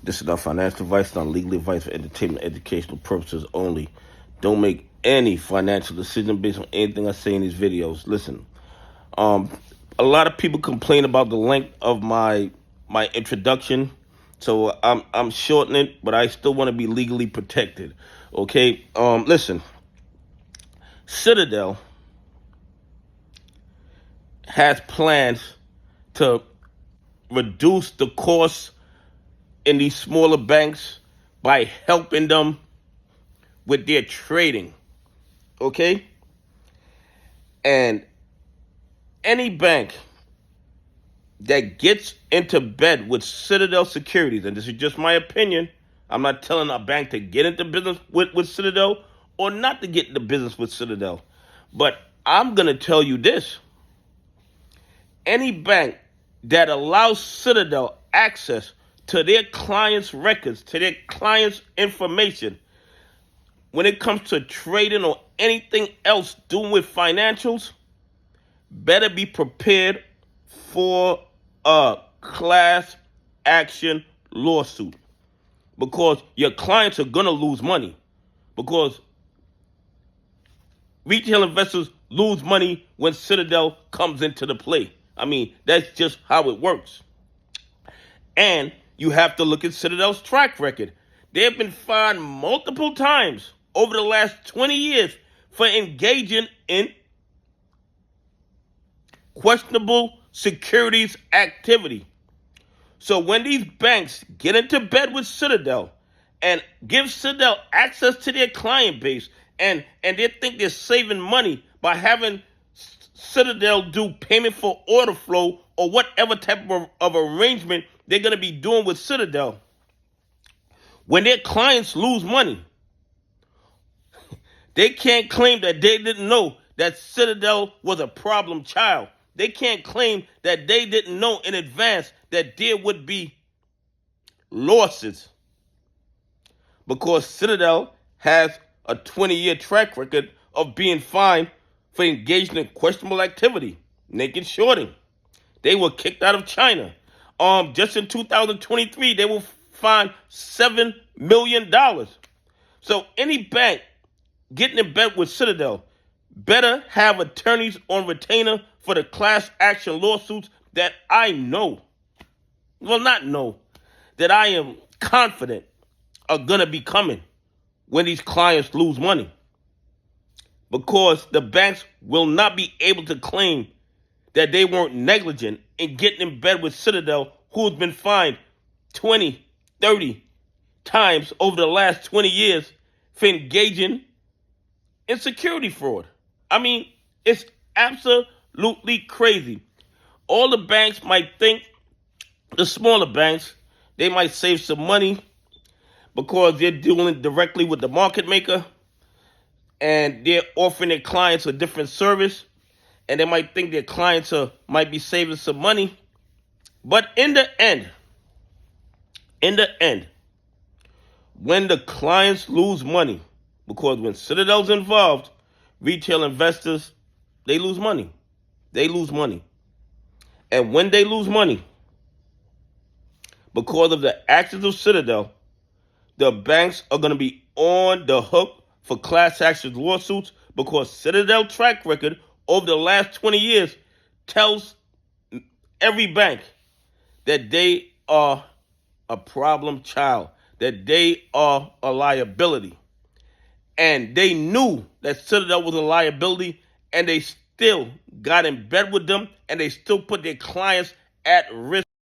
This is not financial advice, not legal advice for entertainment, educational purposes only. Don't make any financial decision based on anything I say in these videos. Listen, a lot of people complain about the length of my introduction, so I'm shortening it, but I still want to be legally protected. Okay, listen, Citadel has plans to reduce the costs in these smaller banks by helping them with their trading. Okay? And any bank that gets into bed with Citadel Securities, and this is just my opinion, I'm not telling a bank to get into business with Citadel or not to get into business with Citadel, but I'm going to tell you this. Any bank that allows Citadel access to their clients' records, to their clients' information, when it comes to trading or anything else doing with financials, better be prepared for a class action lawsuit, because your clients are going to lose money, because retail investors lose money when Citadel comes into the play. I mean, that's just how it works. And you have to look at Citadel's track record. They have been fined multiple times over the last 20 years for engaging in questionable securities activity. So when these banks get into bed with Citadel and give Citadel access to their client base, and they think they're saving money by having Citadel do payment for order flow or whatever type of arrangement they're going to be doing with Citadel, when their clients lose money, they can't claim that they didn't know that Citadel was a problem child. They can't claim that they didn't know in advance that there would be losses, because Citadel has a 20-year track record of being fined for engaging in questionable activity, naked shorting. They were kicked out of China. Just in 2023, they were fined $7 million. So any bank getting in bed with Citadel better have attorneys on retainer for the class action lawsuits that I know, well, not know, that I am confident are going to be coming when these clients lose money. Because the banks will not be able to claim that they weren't negligent in getting in bed with Citadel, who's been fined 20, 30 times over the last 20 years for engaging in security fraud. I mean, it's absolutely crazy. All the banks might think, the smaller banks, they might save some money because they're dealing directly with the market maker and they're offering their clients a different service, and they might think their clients might be saving some money. But in the end, when the clients lose money, because when Citadel's involved, retail investors, they lose money. They lose money. And when they lose money, because of the actions of Citadel, the banks are going to be on the hook for class action lawsuits, because Citadel track record over the last 20 years tells every bank that they are a problem child, that they are a liability. And they knew that Citadel was a liability, and they still got in bed with them, and they still put their clients at risk.